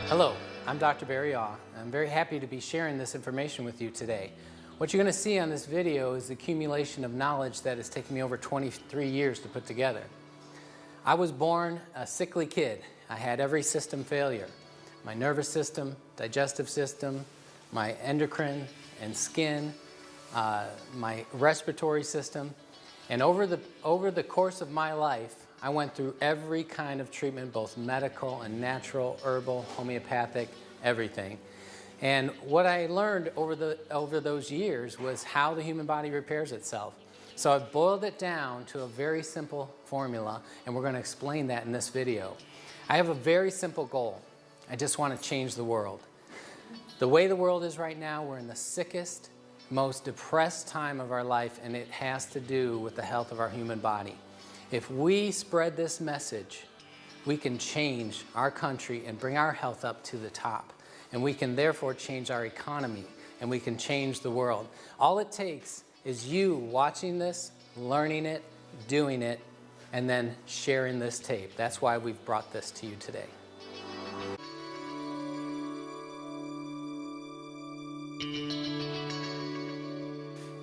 Hello, I'm Dr. Torlao. I'm very happy to be sharing this information with you today. What you're going to see on this video is the accumulation of knowledge that has taken me over 23 years to put together. I was born a sickly kid. I had every system failure. My nervous system, digestive system, my endocrine and skin, my respiratory system. And over the course of my life, I went through every kind of treatment, both medical and natural, herbal, homeopathic, everything. And what I learned over those years was how the human body repairs itself. So I've boiled it down to a very simple formula, and we're going to explain that in this video. I have a very simple goal. I just want to change the world. The way the world is right now, we're in the sickest, most depressed time of our life, and it has to do with the health of our human body. If we spread this message, we can change our country and bring our health up to the top. And we can therefore change our economy, and we can change the world. All it takes is you watching this, learning it, doing it, and then sharing this tape. That's why we've brought this to you today.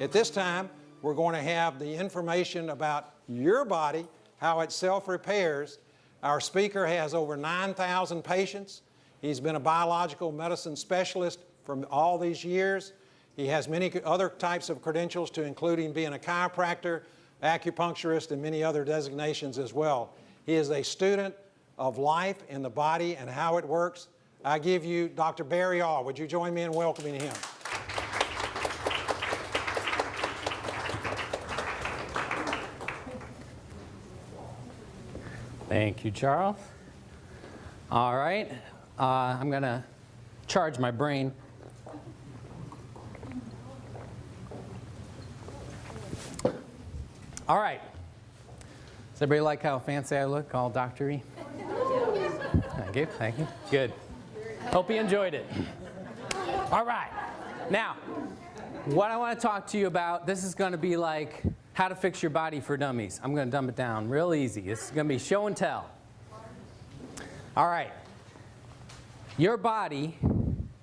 At this time, we're going to have the information about your body, how it self-repairs. Our speaker has over 9,000 patients. He's been a biological medicine specialist for all these years. He has many other types of credentials, to including being a chiropractor, acupuncturist, and many other designations as well. He is a student of life in the body and how it works. I give you Dr. Torlao. Would you join me in welcoming him? Thank you, Charles. All right, I'm going to charge my brain. All right. Does everybody like how fancy I look, all doctor-y? Thank you, thank you. Good. Hope you enjoyed it. All right. Now, what I want to talk to you about, this is going to be like how to fix your body for dummies. I'm going to dumb it down real easy. This is going to be show and tell. All right. Your body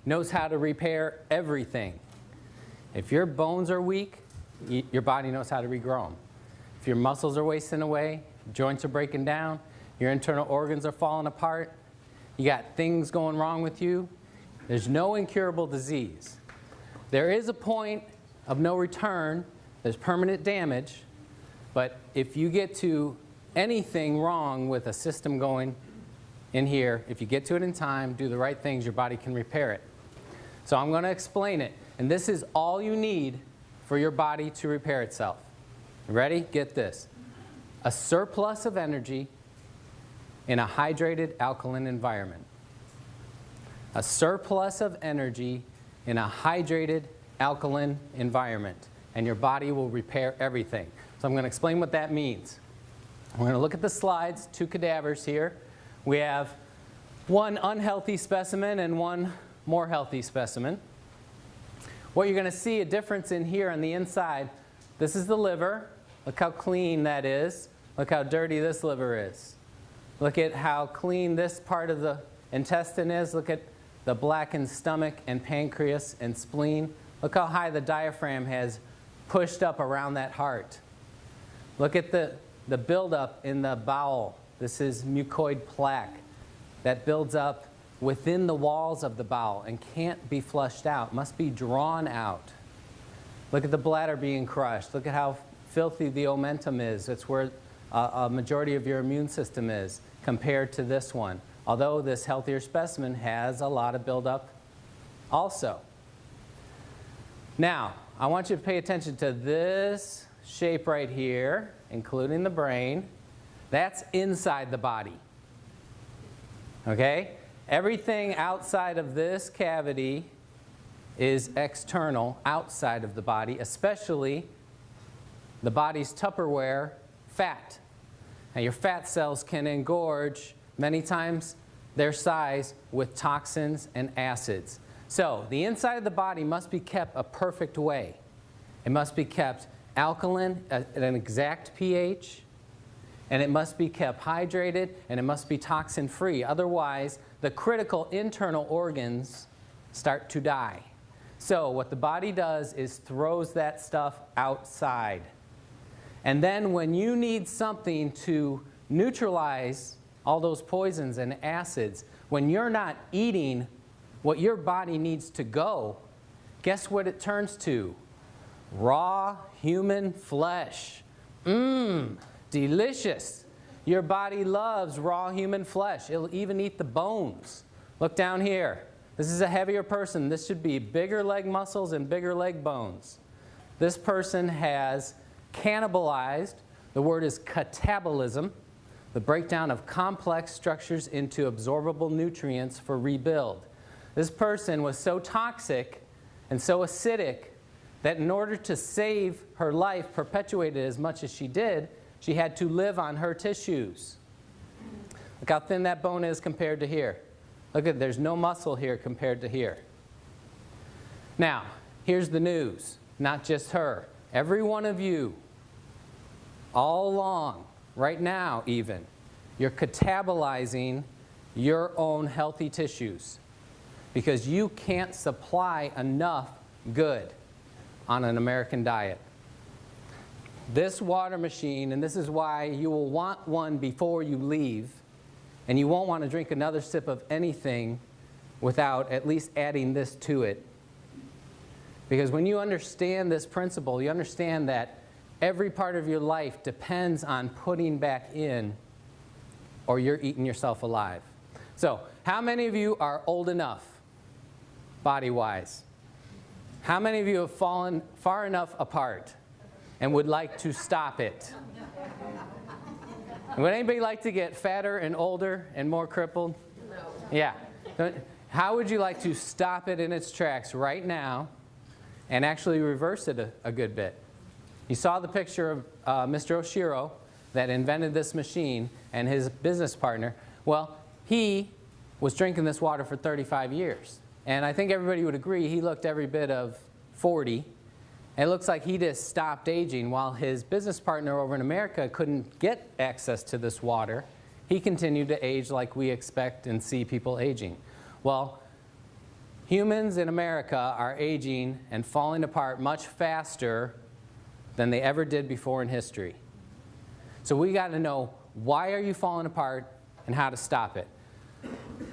knows how to repair everything. If your bones are weak, your body knows how to regrow them. If your muscles are wasting away, joints are breaking down, your internal organs are falling apart, you got things going wrong with you, there's no incurable disease. There is a point of no return. There's permanent damage, but if you get to anything wrong with a system going in here, if you get to it in time, do the right things, your body can repair it. So I'm going to explain it, and this is all you need for your body to repair itself. Ready? Get this. A surplus of energy in a hydrated alkaline environment. A surplus of energy in a hydrated alkaline environment. And your body will repair everything. So I'm going to explain what that means. We're going to look at the slides, two cadavers here. We have one unhealthy specimen and one more healthy specimen. What you're going to see a difference in here on the inside, this is the liver. Look how clean that is. Look how dirty this liver is. Look at how clean this part of the intestine is. Look at the blackened stomach and pancreas and spleen. Look how high the diaphragm has pushed up around that heart. Look at the buildup in the bowel. This is mucoid plaque that builds up within the walls of the bowel and can't be flushed out, must be drawn out. Look at the bladder being crushed. Look at how filthy the omentum is. It's where a majority of your immune system is compared to this one. Although this healthier specimen has a lot of buildup also. Now, I want you to pay attention to this shape right here, including the brain. That's inside the body. Okay? Everything outside of this cavity is external, outside of the body, especially the body's Tupperware, fat. Now, your fat cells can engorge many times their size with toxins and acids. So the inside of the body must be kept a perfect way. It must be kept alkaline at an exact pH. and it must be kept hydrated, and it must be toxin-free. Otherwise, the critical internal organs start to die. So what the body does is throws that stuff outside. And then when you need something to neutralize all those poisons and acids, when you're not eating what your body needs to go, guess what it turns to? Raw human flesh. Mmm, delicious. Your body loves raw human flesh. It'll even eat the bones. Look down here. This is a heavier person. This should be bigger leg muscles and bigger leg bones. This person has cannibalized, the word is catabolism, the breakdown of complex structures into absorbable nutrients for rebuild. This person was so toxic and so acidic that in order to save her life, perpetuate it as much as she did, she had to live on her tissues. Look how thin that bone is compared to here. Look at, there's no muscle here compared to here. Now, here's the news. Not just her. Every one of you, all along, right now even, you're catabolizing your own healthy tissues because you can't supply enough good on an American diet. This water machine, and this is why you will want one before you leave, and you won't want to drink another sip of anything without at least adding this to it. Because when you understand this principle, you understand that every part of your life depends on putting back in, or you're eating yourself alive. So, how many of you are old enough, body-wise? How many of you have fallen far enough apart and would like to stop it? Would anybody like to get fatter and older and more crippled? No. Yeah. How would you like to stop it in its tracks right now and actually reverse it a good bit? You saw the picture of Mr. Oshiro that invented this machine and his business partner. Well, he was drinking this water for 35 years. And I think everybody would agree he looked every bit of 40. And it looks like he just stopped aging while his business partner over in America couldn't get access to this water. He continued to age like we expect and see people aging. Well, humans in America are aging and falling apart much faster than they ever did before in history. So we got to know, why are you falling apart and how to stop it?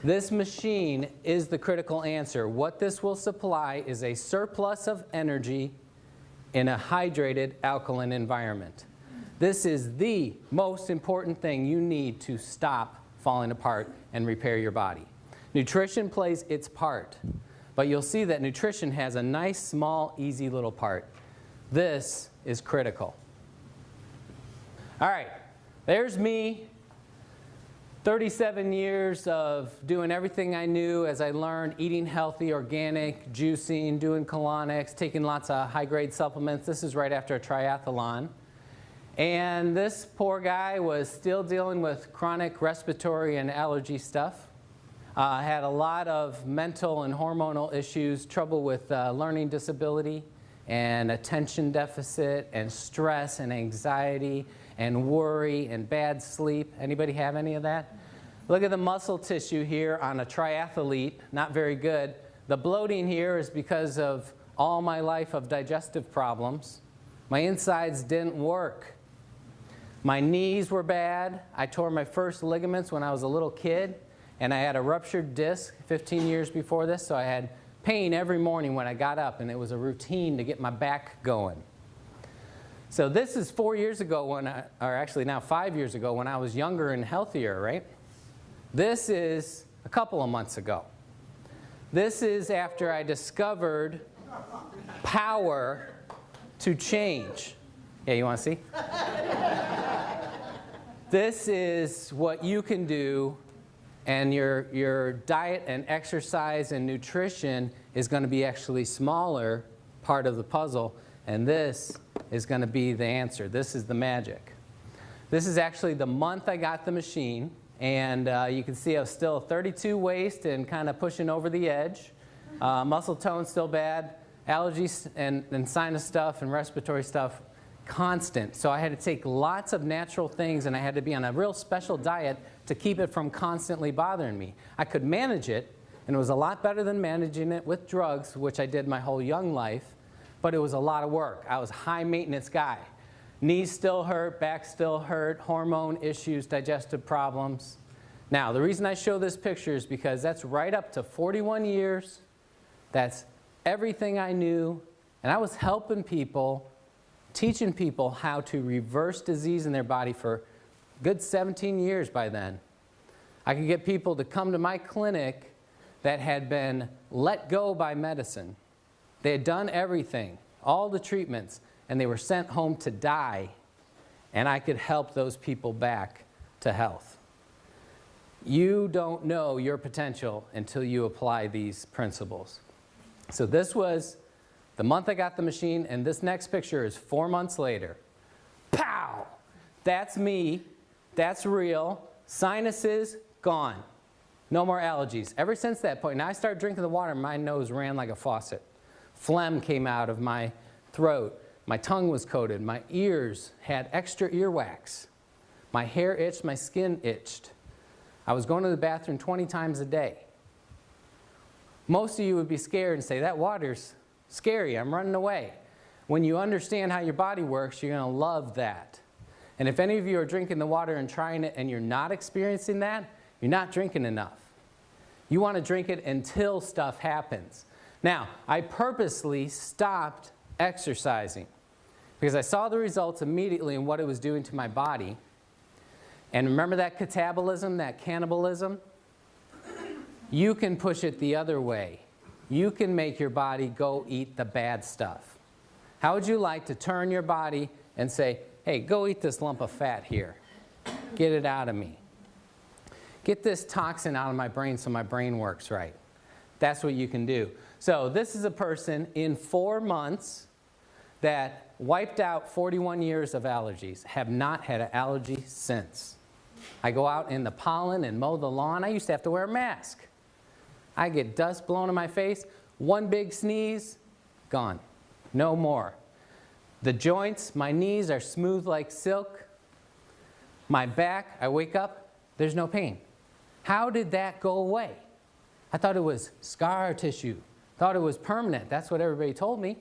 This machine is the critical answer. What this will supply is a surplus of energy in a hydrated alkaline environment. This is the most important thing you need to stop falling apart and repair your body. Nutrition plays its part, but you'll see that nutrition has a nice, small, easy little part. This is critical. All right, there's me. 37 years of doing everything I knew as I learned, eating healthy, organic, juicing, doing colonics, taking lots of high-grade supplements. This is right after a triathlon. And this poor guy was still dealing with chronic respiratory and allergy stuff. Had a lot of mental and hormonal issues, trouble with learning disability and attention deficit and stress and anxiety and worry and bad sleep. Anybody have any of that? Look at the muscle tissue here on a triathlete, not very good. The bloating here is because of all my life of digestive problems. My insides didn't work. My knees were bad. I tore my first ligaments when I was a little kid, and I had a ruptured disc 15 years before this, so I had pain every morning when I got up, and it was a routine to get my back going. So this is 4 years ago when or actually now 5 years ago when I was younger and healthier, right? This is a couple of months ago. This is after I discovered power to change. Yeah, you want to see? This is what you can do, and your diet and exercise and nutrition is going to be actually smaller part of the puzzle, and this is going to be the answer. This is the magic. This is actually the month I got the machine, and you can see I was still 32 waist and kind of pushing over the edge. Muscle tone still bad. Allergies and sinus stuff and respiratory stuff constant. So I had to take lots of natural things, and I had to be on a real special diet to keep it from constantly bothering me. I could manage it, and it was a lot better than managing it with drugs, which I did my whole young life, but it was a lot of work. I was a high maintenance guy. Knees still hurt, back still hurt, hormone issues, digestive problems. Now, the reason I show this picture is because that's right up to 41 years. That's everything I knew, and I was helping people, teaching people how to reverse disease in their body for a good 17 years by then. I could get people to come to my clinic that had been let go by medicine. They had done everything, all the treatments, and they were sent home to die, and I could help those people back to health. You don't know your potential until you apply these principles. So this was the month I got the machine, and this next picture is 4 months later. Pow! That's me. That's real. Sinuses, gone. No more allergies. Ever since that point, now I started drinking the water, my nose ran like a faucet. Phlegm came out of my throat. My tongue was coated. My ears had extra earwax. My hair itched. My skin itched. I was going to the bathroom 20 times a day. Most of you would be scared and say, that water's scary, I'm running away. When you understand how your body works, you're going to love that. And if any of you are drinking the water and trying it and you're not experiencing that, you're not drinking enough. You want to drink it until stuff happens. Now, I purposely stopped exercising because I saw the results immediately in what it was doing to my body. And remember that catabolism, that cannibalism? You can push it the other way. You can make your body go eat the bad stuff. How would you like to turn your body and say, hey, go eat this lump of fat here. Get it out of me. Get this toxin out of my brain so my brain works right. That's what you can do. So this is a person in 4 months that wiped out 41 years of allergies, have not had an allergy since. I go out in the pollen and mow the lawn. I used to have to wear a mask. I get dust blown in my face, one big sneeze, gone. No more. The joints, my knees are smooth like silk. My back, I wake up, there's no pain. How did that go away? I thought it was scar tissue. Thought it was permanent. That's what everybody told me.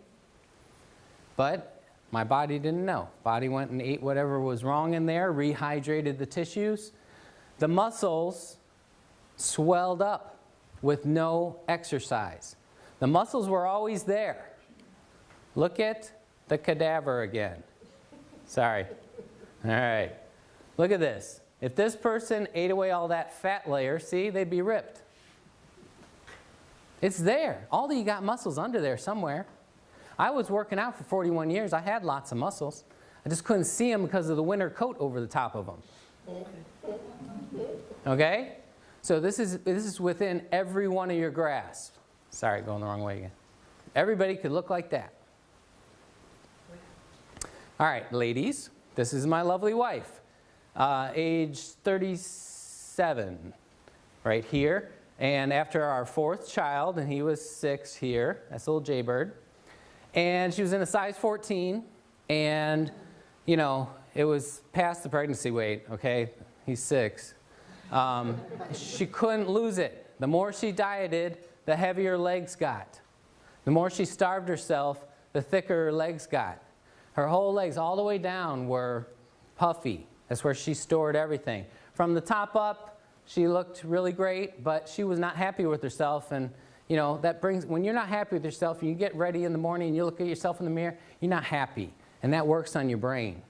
But my body didn't know. Body went and ate whatever was wrong in there, rehydrated the tissues. The muscles swelled up with no exercise. The muscles were always there. Look at the cadaver again. Sorry. All right. Look at this. If this person ate away all that fat layer, see, they'd be ripped. It's there. All of you got muscles under there somewhere. I was working out for 41 years. I had lots of muscles. I just couldn't see them because of the winter coat over the top of them. Okay? So this is within every one of your grasp. Sorry, going the wrong way again. Everybody could look like that. All right, ladies, this is my lovely wife, age 37, right here. And after our 4th child, and he was 6 here, that's a little jaybird. And she was in a size 14, and, you know, it was past the pregnancy weight, okay? He's 6. She couldn't lose it. The more she dieted, the heavier legs got. The more she starved herself, the thicker her legs got. Her whole legs, all the way down, were puffy. That's where she stored everything. From the top up, she looked really great, but she was not happy with herself. And, you know, that brings, when you're not happy with yourself, and you get ready in the morning and you look at yourself in the mirror, you're not happy. And that works on your brain.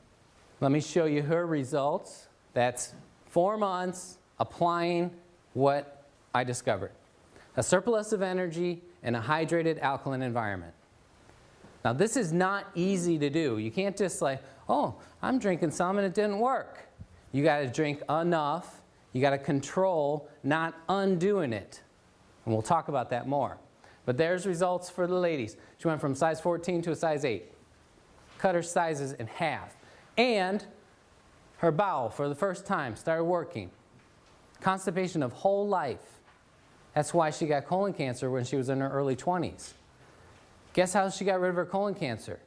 Let me show you her results. That's 4 months applying what I discovered. A surplus of energy in a hydrated alkaline environment. Now this is not easy to do. You can't just like, oh, I'm drinking some and it didn't work. You got to drink enough. You got to control, not undoing it. And we'll talk about that more. But there's results for the ladies. She went from size 14 to a size 8. Cut her sizes in half. And her bowel, for the first time, started working. Constipation of whole life. That's why she got colon cancer when she was in her early 20s. Guess how she got rid of her colon cancer?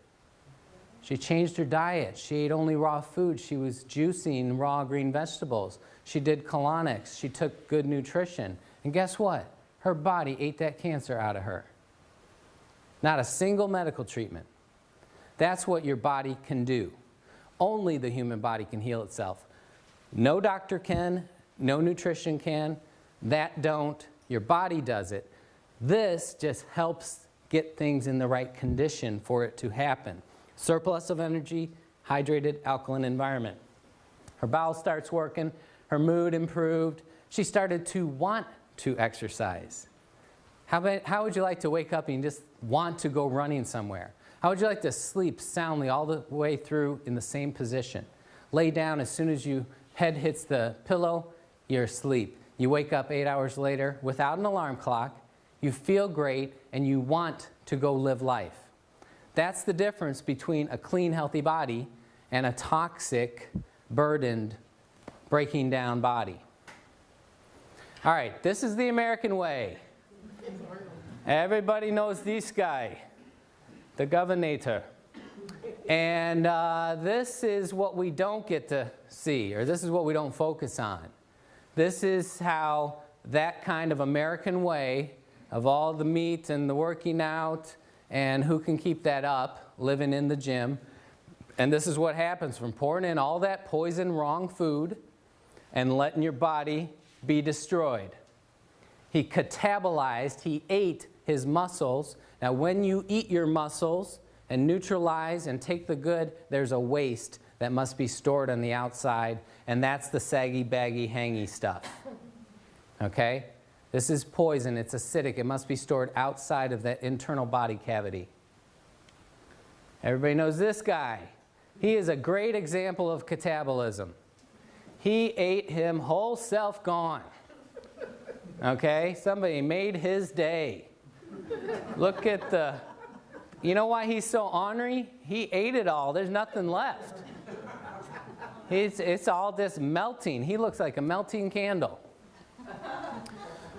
She changed her diet. She ate only raw food. She was juicing raw green vegetables. She did colonics. She took good nutrition. And guess what? Her body ate that cancer out of her. Not a single medical treatment. That's what your body can do. Only the human body can heal itself. No doctor can, no nutrition can. That don't. Your body does it. This just helps get things in the right condition for it to happen. Surplus of energy, hydrated, alkaline environment. Her bowel starts working. Her mood improved. She started to want to exercise. How would you like to wake up and just want to go running somewhere? How would you like to sleep soundly all the way through in the same position? Lay down as soon as your head hits the pillow, you're asleep. You wake up 8 hours later without an alarm clock. You feel great, and you want to go live life. That's the difference between a clean, healthy body and a toxic, burdened, breaking down body. All right, this is the American way. Everybody knows this guy, the governor. And this is what we don't get to see, or this is what we don't focus on. This is how that kind of American way of all the meat and the working out and who can keep that up, living in the gym. And this is what happens from pouring in all that poison, wrong food and letting your body be destroyed. He catabolized, he ate his muscles. Now when you eat your muscles and neutralize and take the good, there's a waste that must be stored on the outside, and that's the saggy, baggy, hangy stuff. Okay? This is poison, it's acidic, it must be stored outside of the internal body cavity. Everybody knows this guy. He is a great example of catabolism. He ate him whole self gone. Okay? Somebody made his day. Look at the, you know why he's so ornery? He ate it all, there's nothing left. It's all this melting. He looks like a melting candle.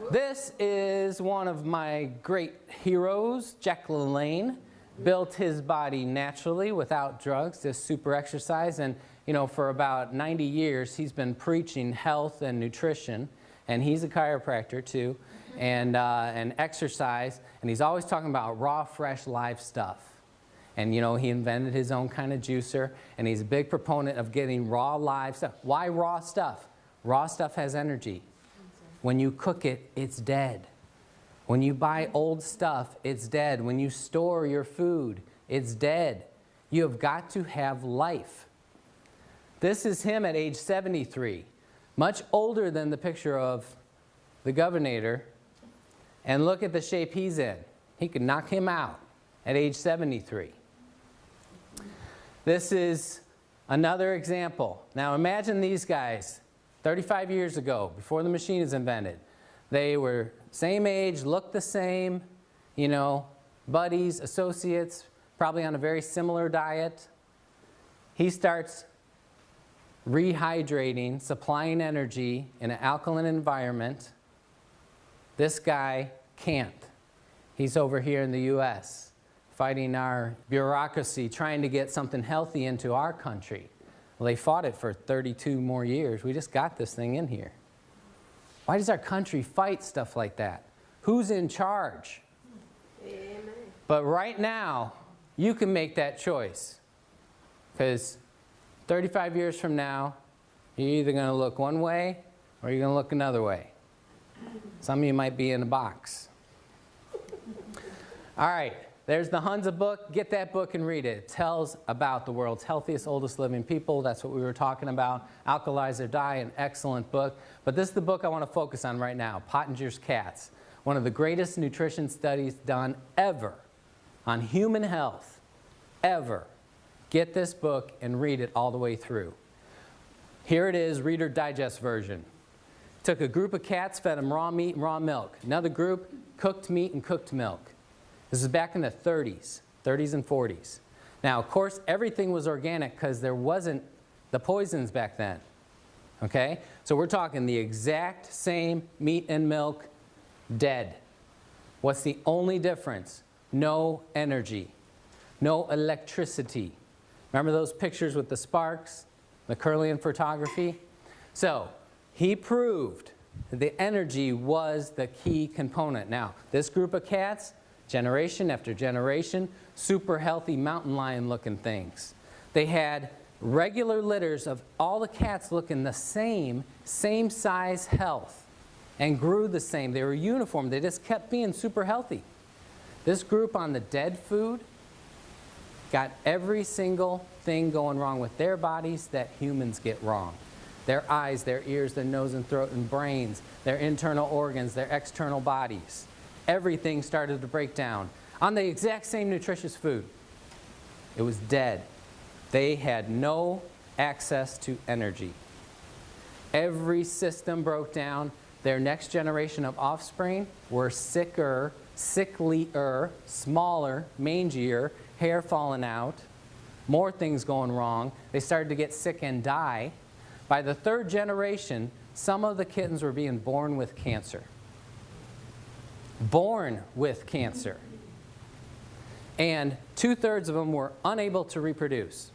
This is one of my great heroes, Jack LaLanne. Built his body naturally without drugs, just super exercise. And you know, for about 90 years, he's been preaching health and nutrition. And he's a chiropractor too, and exercise. And he's always talking about raw, fresh, live stuff. And you know, he invented his own kind of juicer. And he's a big proponent of getting raw, live stuff. Why raw stuff? Raw stuff has energy. When you cook it, it's dead. When you buy old stuff, it's dead. When you store your food, it's dead. You have got to have life. This is him at age 73, much older than the picture of the governor. And look at the shape he's in. He could knock him out at age 73. This is another example. Now imagine these guys 35 years ago, before the machine is invented. They were same age, looked the same, you know, buddies, associates, probably on a very similar diet. He starts rehydrating, supplying energy in an alkaline environment. This guy can't. He's over here in the US, fighting our bureaucracy, trying to get something healthy into our country. Well, they fought it for 32 more years. We just got this thing in here. Why does our country fight stuff like that? Who's in charge? Amen. But right now, you can make that choice. Because 35 years from now, you're either going to look one way or you're going to look another way. Some of you might be in a box. All right. There's the Hunza book. Get that book and read it. It tells about the world's healthiest, oldest living people. That's what we were talking about. Alkalize or Die, an excellent book. But this is the book I want to focus on right now, Pottinger's Cats. One of the greatest nutrition studies done ever on human health, ever. Get this book and read it all the way through. Here it is, Reader Digest version. Took a group of cats, fed them raw meat and raw milk. Another group, cooked meat and cooked milk. This is back in the 30s and 40s. Now, of course, everything was organic because there wasn't the poisons back then. Okay? So we're talking the exact same meat and milk, dead. What's the only difference? No energy, no electricity, Remember those pictures with the sparks, the Kirlian photography? So he proved that the energy was the key component. Now, this group of cats, generation after generation, super healthy mountain lion looking things. They had regular litters of all the cats looking the same size health, and grew the same. They were uniform. They just kept being super healthy. This group on the dead food got every single thing going wrong with their bodies that humans get wrong. Their eyes, their ears, their nose and throat and brains, their internal organs, their external bodies. Everything started to break down on the exact same nutritious food. It was dead. They had no access to energy. Every system broke down. Their next generation of offspring were sicker, sicklier, smaller, mangier, hair falling out, more things going wrong. They started to get sick and die. By the third generation, some of the kittens were being born with cancer. Born with cancer. And 2/3 of them were unable to reproduce.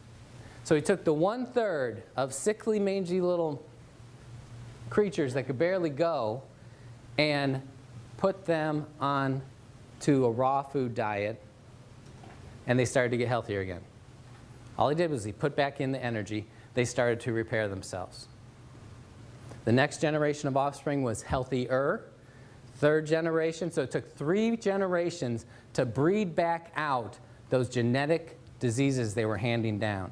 So he took the 1/3 of sickly, mangy little creatures that could barely go and put them on to a raw food diet, and they started to get healthier again. All he did was he put back in the energy. They started to repair themselves. The next generation of offspring was healthier. Third generation, so it took 3 generations to breed back out those genetic diseases they were handing down.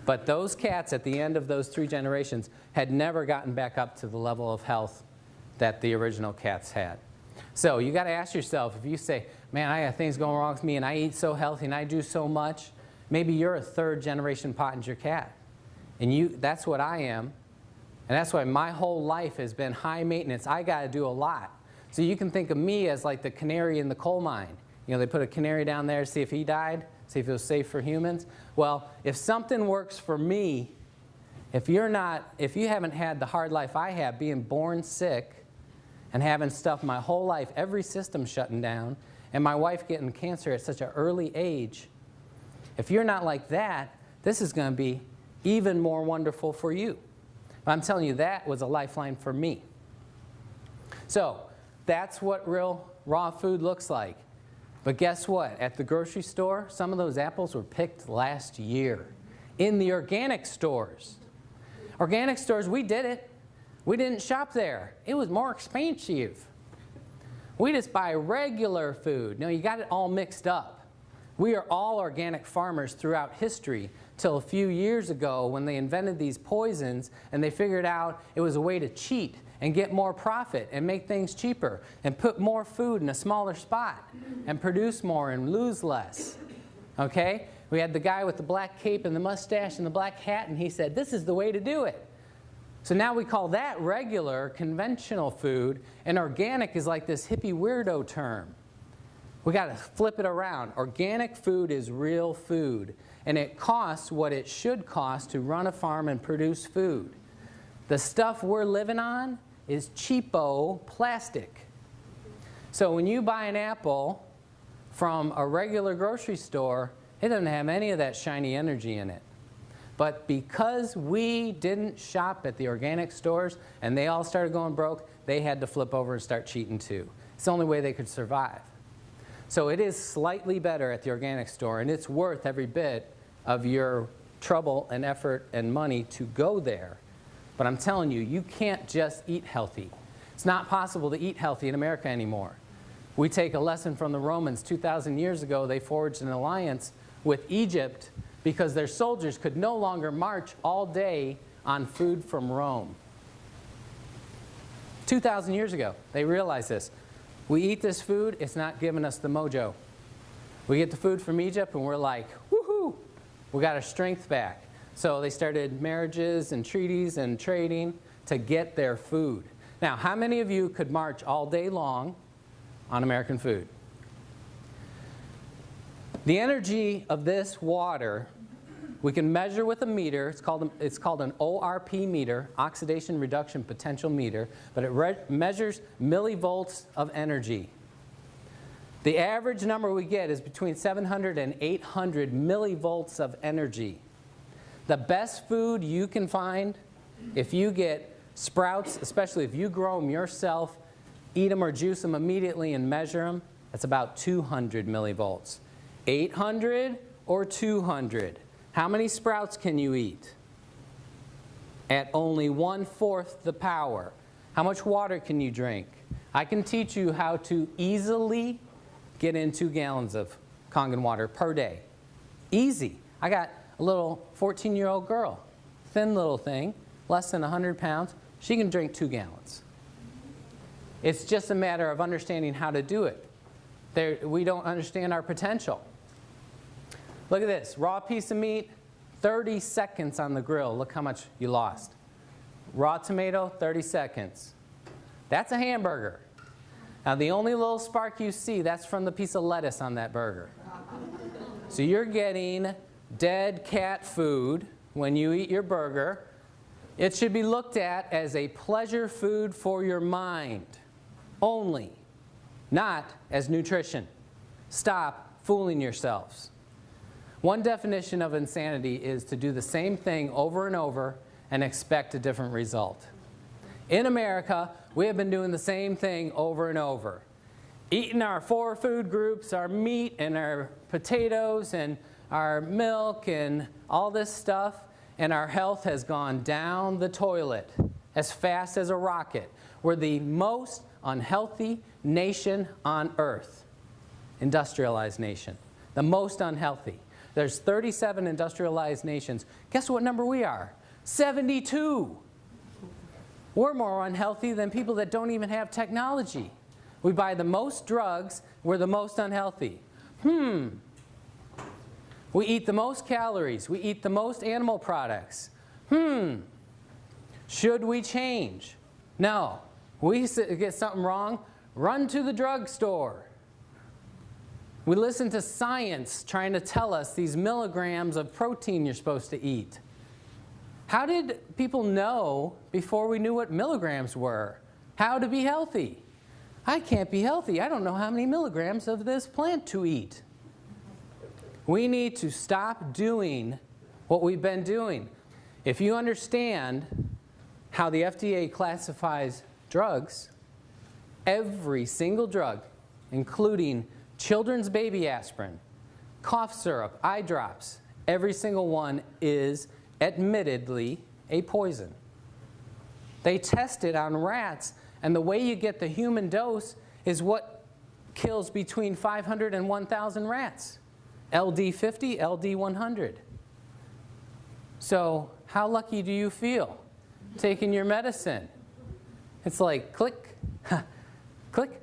But those cats at the end of those 3 generations had never gotten back up to the level of health that the original cats had. So you got to ask yourself, if you say, man, I got things going wrong with me and I eat so healthy and I do so much, maybe you're a 3rd generation Pottinger cat. And that's what I am. And that's why my whole life has been high maintenance. I got to do a lot. So you can think of me as like the canary in the coal mine. You know, they put a canary down there to see if he died, see if it was safe for humans. Well, if something works for me, if you haven't had the hard life I have, being born sick and having stuff my whole life, every system shutting down, and my wife getting cancer at such an early age, if you're not like that, this is going to be even more wonderful for you. But I'm telling you, that was a lifeline for me. So that's what real raw food looks like. But guess what? At the grocery store, some of those apples were picked last year. In the organic stores. Organic stores, we did it. We didn't shop there. It was more expensive. We just buy regular food. No, you got it all mixed up. We are all organic farmers throughout history till a few years ago when they invented these poisons and they figured out it was a way to cheat and get more profit and make things cheaper and put more food in a smaller spot and produce more and lose less. Okay? We had the guy with the black cape and the mustache and the black hat, and he said, this is the way to do it. So now we call that regular, conventional food, and organic is like this hippie weirdo term. We got to flip it around. Organic food is real food, and it costs what it should cost to run a farm and produce food. The stuff we're living on is cheapo plastic. So when you buy an apple from a regular grocery store, it doesn't have any of that shiny energy in it. But because we didn't shop at the organic stores and they all started going broke, they had to flip over and start cheating too. It's the only way they could survive. So it is slightly better at the organic store, and it's worth every bit of your trouble and effort and money to go there. But I'm telling you, you can't just eat healthy. It's not possible to eat healthy in America anymore. We take a lesson from the Romans. 2,000 years ago, they forged an alliance with Egypt because their soldiers could no longer march all day on food from Rome. 2,000 years ago, they realized this. We eat this food, it's not giving us the mojo. We get the food from Egypt and we're like, woohoo, we got our strength back. So they started marriages and treaties and trading to get their food. Now, how many of you could march all day long on American food? The energy of this water, we can measure with a meter. It's called an ORP meter, oxidation reduction potential meter, but it measures millivolts of energy. The average number we get is between 700 and 800 millivolts of energy. The best food you can find, if you get sprouts, especially if you grow them yourself, eat them or juice them immediately and measure them, that's about 200 millivolts. 800 or 200? How many sprouts can you eat? At only 1/4 the power. How much water can you drink? I can teach you how to easily get in 2 gallons of Kangen water per day. Easy. I got a little 14-year-old girl, thin little thing, less than 100 pounds. She can drink 2 gallons. It's just a matter of understanding how to do it. We don't understand our potential. Look at this. Raw piece of meat, 30 seconds on the grill. Look how much you lost. Raw tomato, 30 seconds. That's a hamburger. Now, the only little spark you see, that's from the piece of lettuce on that burger. So you're getting dead cat food when you eat your burger. It should be looked at as a pleasure food for your mind only, not as nutrition. Stop fooling yourselves. One definition of insanity is to do the same thing over and over and expect a different result. In America, we have been doing the same thing over and over. Eating our 4 food groups, our meat and our potatoes and our milk and all this stuff, and our health has gone down the toilet as fast as a rocket. We're the most unhealthy nation on earth. Industrialized nation. The most unhealthy. There's 37 industrialized nations. Guess what number we are? 72. We're more unhealthy than people that don't even have technology. We buy the most drugs. We're the most unhealthy. We eat the most calories. We eat the most animal products. Should we change? No. We get something wrong, run to the drugstore. We listen to science trying to tell us these milligrams of protein you're supposed to eat. How did people know before we knew what milligrams were? How to be healthy? I can't be healthy. I don't know how many milligrams of this plant to eat. We need to stop doing what we've been doing. If you understand how the FDA classifies drugs, every single drug, including children's baby aspirin, cough syrup, eye drops, every single one is admittedly a poison. They test it on rats, and the way you get the human dose is what kills between 500 and 1,000 rats. LD50, LD100. So how lucky do you feel taking your medicine? It's like click, click,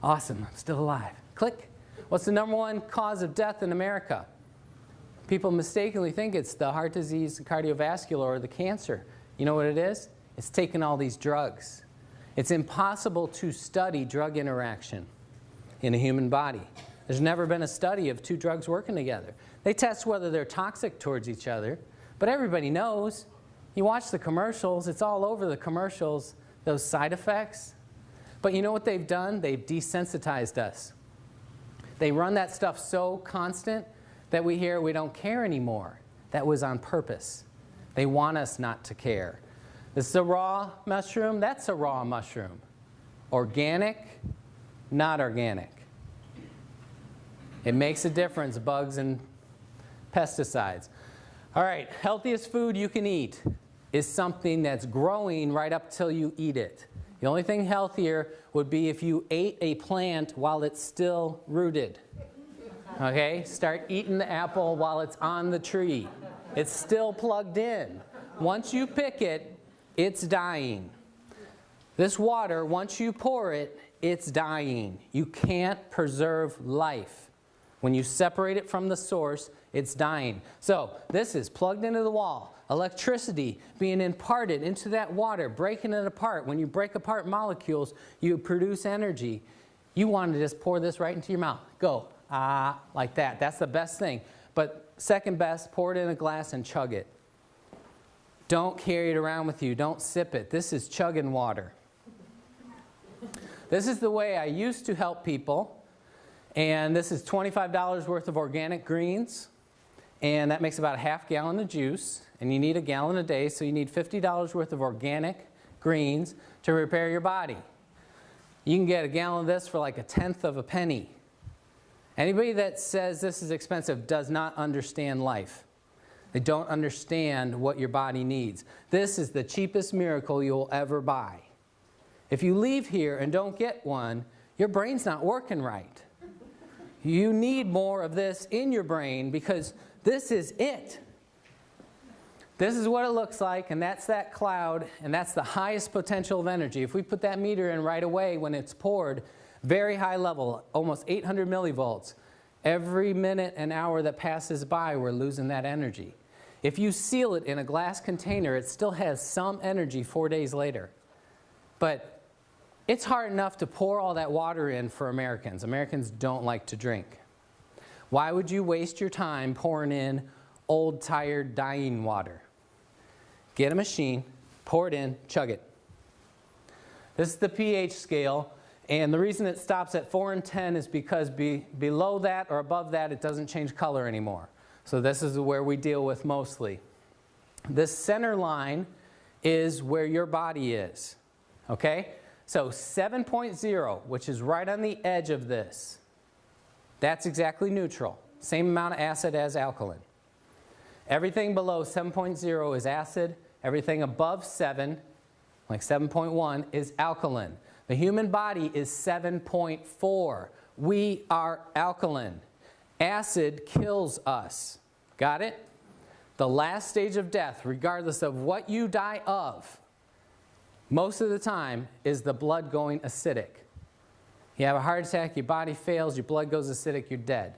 awesome, I'm still alive. Click. What's the #1 cause of death in America? People mistakenly think it's the heart disease, the cardiovascular, or the cancer. You know what it is? It's taking all these drugs. It's impossible to study drug interaction in a human body. There's never been a study of 2 drugs working together. They test whether they're toxic towards each other, but everybody knows. You watch the commercials, it's all over the commercials, those side effects. But you know what they've done? They've desensitized us. They run that stuff so constant that we hear we don't care anymore. That was on purpose. They want us not to care. This is a raw mushroom. That's a raw mushroom. Organic, not organic. It makes a difference, bugs and pesticides. All right, healthiest food you can eat is something that's growing right up till you eat it. The only thing healthier would be if you ate a plant while it's still rooted. Okay? Start eating the apple while it's on the tree. It's still plugged in. Once you pick it, it's dying. This water, once you pour it, it's dying. You can't preserve life. When you separate it from the source, it's dying. So this is plugged into the wall. Electricity being imparted into that water, breaking it apart. When you break apart molecules, you produce energy. You want to just pour this right into your mouth. Go, like that. That's the best thing. But second best, pour it in a glass and chug it. Don't carry it around with you. Don't sip it. This is chugging water. This is the way I used to help people. And this is $25 worth of organic greens. And that makes about a half gallon of juice. And you need a gallon a day, so you need $50 worth of organic greens to repair your body. You can get a gallon of this for like 1/10 of a penny. Anybody that says this is expensive does not understand life. They don't understand what your body needs. This is the cheapest miracle you'll ever buy. If you leave here and don't get one, your brain's not working right. You need more of this in your brain because this is it. This is what it looks like, and that's that cloud, and that's the highest potential of energy. If we put that meter in right away when it's poured, very high level, almost 800 millivolts. Every minute and hour that passes by, we're losing that energy. If you seal it in a glass container, it still has some energy 4 days later. But it's hard enough to pour all that water in for Americans. Americans don't like to drink. Why would you waste your time pouring in old, tired, dying water? Get a machine, pour it in, chug it. This is the pH scale. And the reason it stops at 4 and 10 is because below that or above that, it doesn't change color anymore. So this is where we deal with mostly. This center line is where your body is. Okay? So 7.0, which is right on the edge of this, that's exactly neutral. Same amount of acid as alkaline. Everything below 7.0 is acid. Everything above 7, like 7.1, is alkaline. The human body is 7.4. We are alkaline. Acid kills us. Got it? The last stage of death, regardless of what you die of, most of the time is the blood going acidic. You have a heart attack, your body fails, your blood goes acidic, you're dead.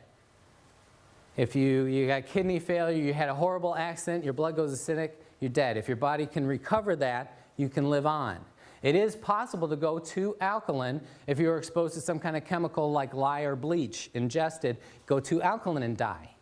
If you got kidney failure, you had a horrible accident, your blood goes acidic, you're dead. If your body can recover that, you can live on. It is possible to go to alkaline if you were exposed to some kind of chemical like lye or bleach ingested, go to alkaline and die.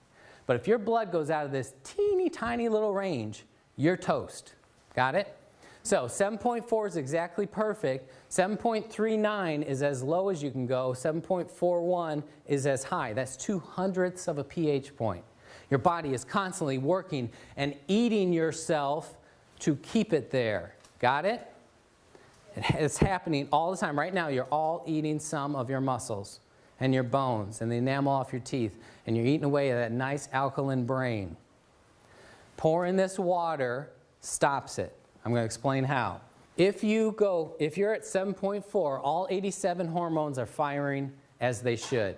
But if your blood goes out of this teeny tiny little range, you're toast. Got it? So 7.4 is exactly perfect. 7.39 is as low as you can go. 7.41 is as high. That's 2/100ths of a pH point. Your body is constantly working and eating yourself to keep it there. Got it? It's happening all the time. Right now, you're all eating some of your muscles and your bones and the enamel off your teeth, and you're eating away at that nice alkaline brain. Pouring this water stops it. I'm going to explain how. If you're at 7.4, all 87 hormones are firing as they should.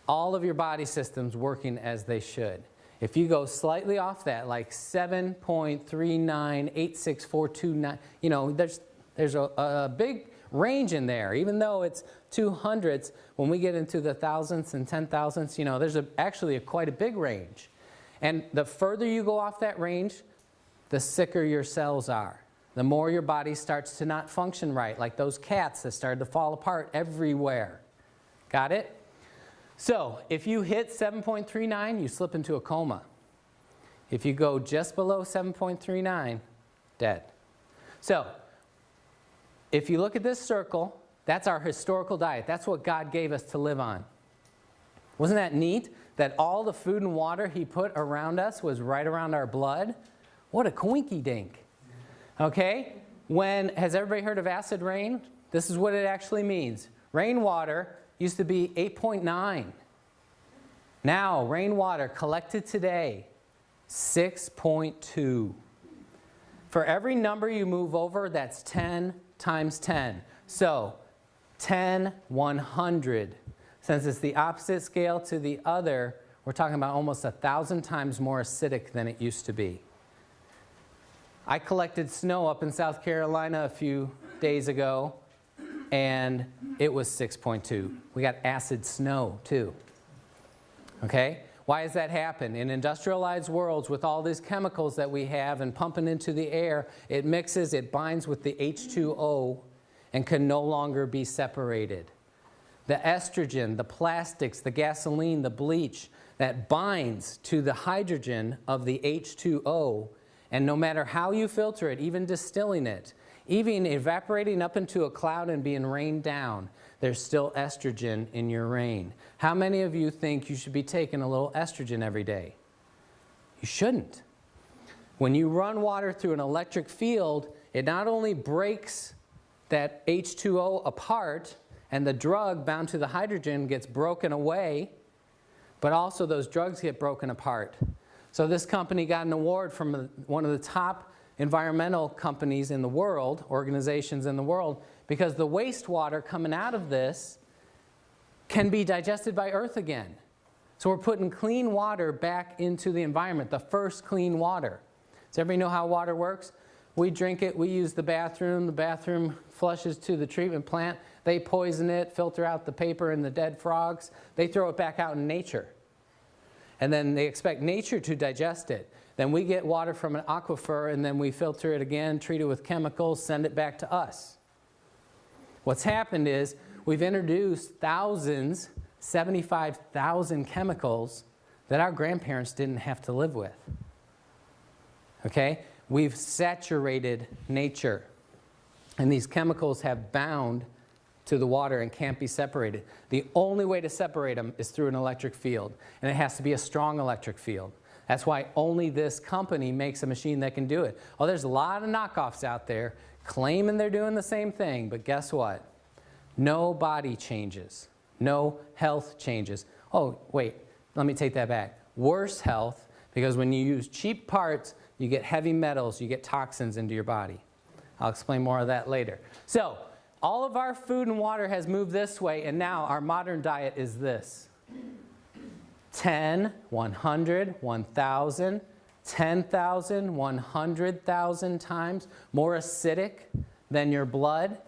All of your body systems working as they should. If you go slightly off that, like 7.39, 86429, you know, there's a big range in there. Even though it's 2/100ths, when we get into the thousandths and 10,000ths, you know, there's actually quite a big range. And the further you go off that range, the sicker your cells are. The more your body starts to not function right, like those cats that started to fall apart everywhere. Got it? So if you hit 7.39, you slip into a coma. If you go just below 7.39, dead. So if you look at this circle, that's our historical diet. That's what God gave us to live on. Wasn't that neat? That all the food and water He put around us was right around our blood? What a coinky-dink. Okay? Has everybody heard of acid rain? This is what it actually means. Rainwater used to be 8.9. Now, rainwater collected today, 6.2. For every number you move over, that's 10 times 10. So 10, 100. Since it's the opposite scale to the other, we're talking about almost 1,000 times more acidic than it used to be. I collected snow up in South Carolina a few days ago, and it was 6.2. We got acid snow, too. Okay? Why does that happen? In industrialized worlds, with all these chemicals that we have and pumping into the air, it mixes, it binds with the H2O, and can no longer be separated. The estrogen, the plastics, the gasoline, the bleach, that binds to the hydrogen of the H2O And no matter how you filter it, even distilling it, even evaporating up into a cloud and being rained down, there's still estrogen in your rain. How many of you think you should be taking a little estrogen every day? You shouldn't. When you run water through an electric field, it not only breaks that H2O apart and the drug bound to the hydrogen gets broken away, but also those drugs get broken apart. So this company got an award from one of the top environmental companies in the world, organizations in the world, because the wastewater coming out of this can be digested by Earth again. So we're putting clean water back into the environment, the first clean water. Does everybody know how water works? We drink it, we use the bathroom flushes to the treatment plant, they poison it, filter out the paper and the dead frogs, they throw it back out in nature. And then they expect nature to digest it. Then we get water from an aquifer and then we filter it again, treat it with chemicals, send it back to us. What's happened is we've introduced thousands, 75,000 chemicals that our grandparents didn't have to live with. Okay? We've saturated nature. And these chemicals have bound to the water and can't be separated. The only way to separate them is through an electric field. And it has to be a strong electric field. That's why only this company makes a machine that can do it. Oh, there's a lot of knockoffs out there claiming they're doing the same thing, but guess what? No body changes. No health changes. Oh, wait, let me take that back. Worse health, because when you use cheap parts, you get heavy metals, you get toxins into your body. I'll explain more of that later. So, all of our food and water has moved this way, and now our modern diet is this. 10, 100, 1,000, 10,000, 100,000 times more acidic than your blood.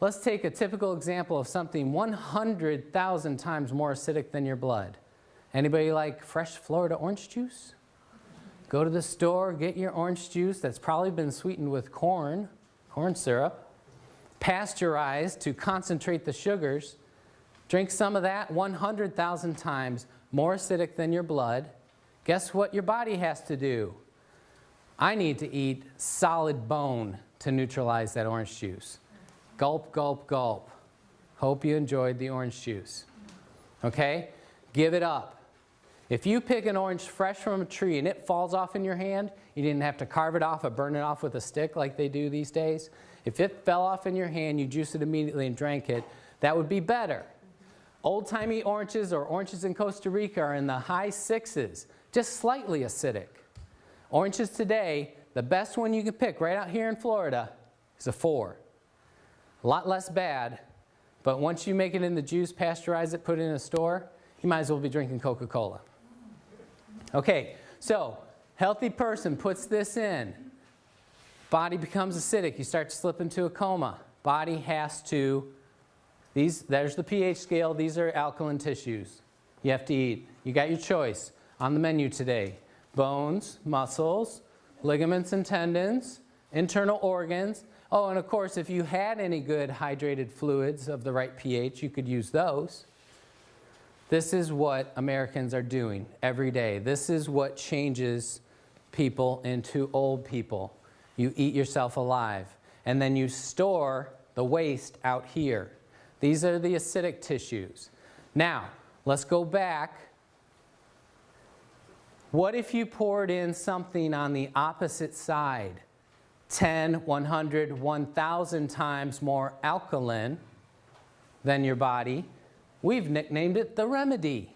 Let's take a typical example of something 100,000 times more acidic than your blood. Anybody like fresh Florida orange juice? Go to the store, get your orange juice that's probably been sweetened with corn syrup, pasteurized to concentrate the sugars. Drink some of that, 100,000 times more acidic than your blood. Guess what your body has to do? I need to eat solid bone to neutralize that orange juice. Gulp, gulp, gulp. Hope you enjoyed the orange juice. Okay? Give it up. If you pick an orange fresh from a tree and it falls off in your hand, you didn't have to carve it off or burn it off with a stick like they do these days. If it fell off in your hand, you juice it immediately and drank it, that would be better. Old-timey oranges or oranges in Costa Rica are in the high 6s, just slightly acidic. Oranges today, the best one you can pick right out here in Florida is a 4. A lot less bad, but once you make it in the juice, pasteurize it, put it in a store, you might as well be drinking Coca-Cola. Okay, so healthy person puts this in. Body becomes acidic. You start to slip into a coma. Body has to, there's the pH scale. These are alkaline tissues you have to eat. You got your choice on the menu today. Bones, muscles, ligaments and tendons, internal organs. Oh, and of course, if you had any good hydrated fluids of the right pH, you could use those. This is what Americans are doing every day. This is what changes people into old people. You eat yourself alive, and then you store the waste out here. These are the acidic tissues. Now, let's go back. What if you poured in something on the opposite side? 10, 100, 1,000 times more alkaline than your body. We've nicknamed it the remedy.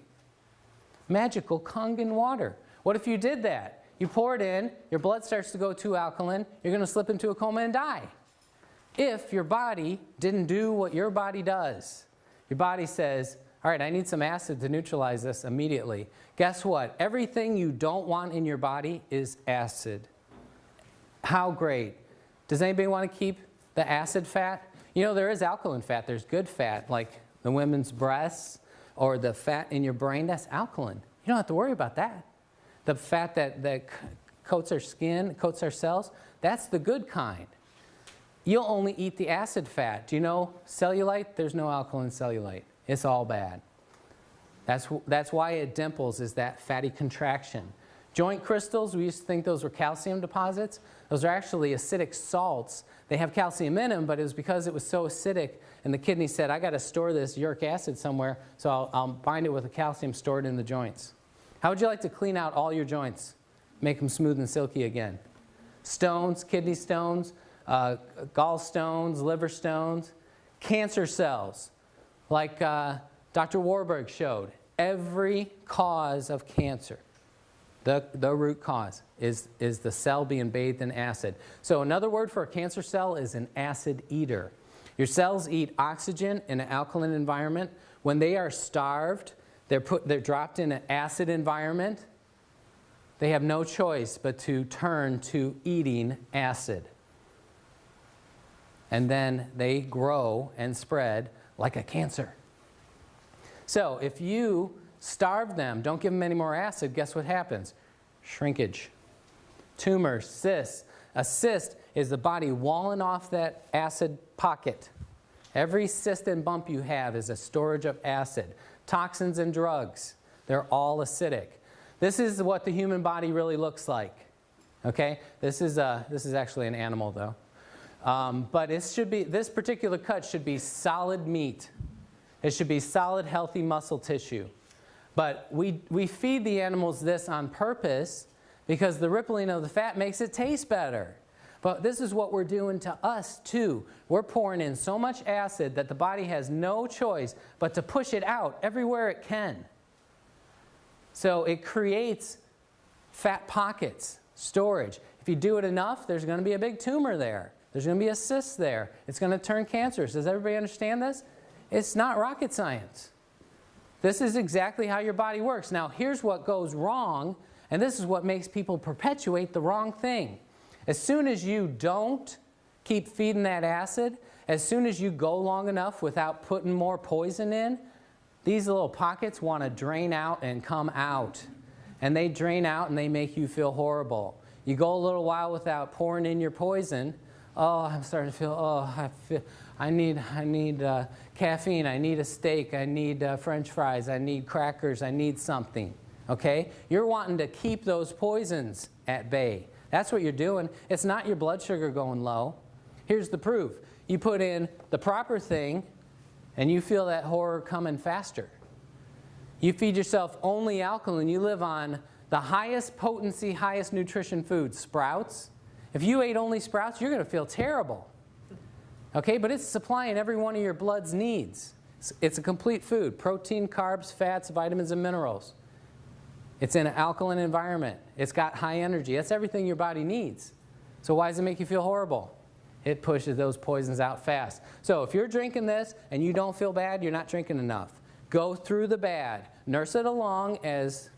Magical Kangen water. What if you did that? You pour it in, your blood starts to go too alkaline, you're going to slip into a coma and die. If your body didn't do what your body does. Your body says, all right, I need some acid to neutralize this immediately. Guess what? Everything you don't want in your body is acid. How great. Does anybody want to keep the acid fat? You know, there is alkaline fat. There's good fat, like the women's breasts or the fat in your brain. That's alkaline. You don't have to worry about that. The fat that coats our skin, coats our cells, that's the good kind. You'll only eat the acid fat. Do you know cellulite? There's no alkaline cellulite. It's all bad. That's why it dimples, is that fatty contraction. Joint crystals, we used to think those were calcium deposits. Those are actually acidic salts. They have calcium in them, but it was because it was so acidic, and the kidney said, I got to store this uric acid somewhere, so I'll bind it with the calcium stored in the joints. How would you like to clean out all your joints? Make them smooth and silky again. Stones, kidney stones, gallstones, liver stones, cancer cells, like Dr. Warburg showed. Every cause of cancer, the root cause, is the cell being bathed in acid. So another word for a cancer cell is an acid eater. Your cells eat oxygen in an alkaline environment. When they are starved, they're dropped in an acid environment. They have no choice but to turn to eating acid. And then they grow and spread like a cancer. So if you starve them, don't give them any more acid, guess what happens? Shrinkage. Tumors, cysts. A cyst is the body walling off that acid pocket. Every cyst and bump you have is a storage of acid. Toxins and drugs, they're all acidic. This is what the human body really looks like. Okay? This is actually an animal, though. But this particular cut should be solid meat. It should be solid, healthy muscle tissue. But we feed the animals this on purpose because the rippling of the fat makes it taste better. But this is what we're doing to us, too. We're pouring in so much acid that the body has no choice but to push it out everywhere it can. So it creates fat pockets, storage. If you do it enough, there's going to be a big tumor there. There's going to be a cyst there. It's going to turn cancerous. Does everybody understand this? It's not rocket science. This is exactly how your body works. Now, here's what goes wrong, and this is what makes people perpetuate the wrong thing. As soon as you don't keep feeding that acid, as soon as you go long enough without putting more poison in, these little pockets want to drain out and come out. And they drain out and they make you feel horrible. You go a little while without pouring in your poison. Oh, I'm starting to feel, I need caffeine, I need a steak, I need French fries, I need crackers, I need something. Okay? You're wanting to keep those poisons at bay. That's what you're doing. It's not your blood sugar going low. Here's the proof. You put in the proper thing, and you feel that horror coming faster. You feed yourself only alkaline. You live on the highest potency, highest nutrition food, sprouts. If you ate only sprouts, you're going to feel terrible. Okay, but it's supplying every one of your blood's needs. It's a complete food. Protein, carbs, fats, vitamins, and minerals. It's in an alkaline environment. It's got high energy. That's everything your body needs. So why does it make you feel horrible? It pushes those poisons out fast. So if you're drinking this and you don't feel bad, you're not drinking enough. Go through the bad. Nurse it along as,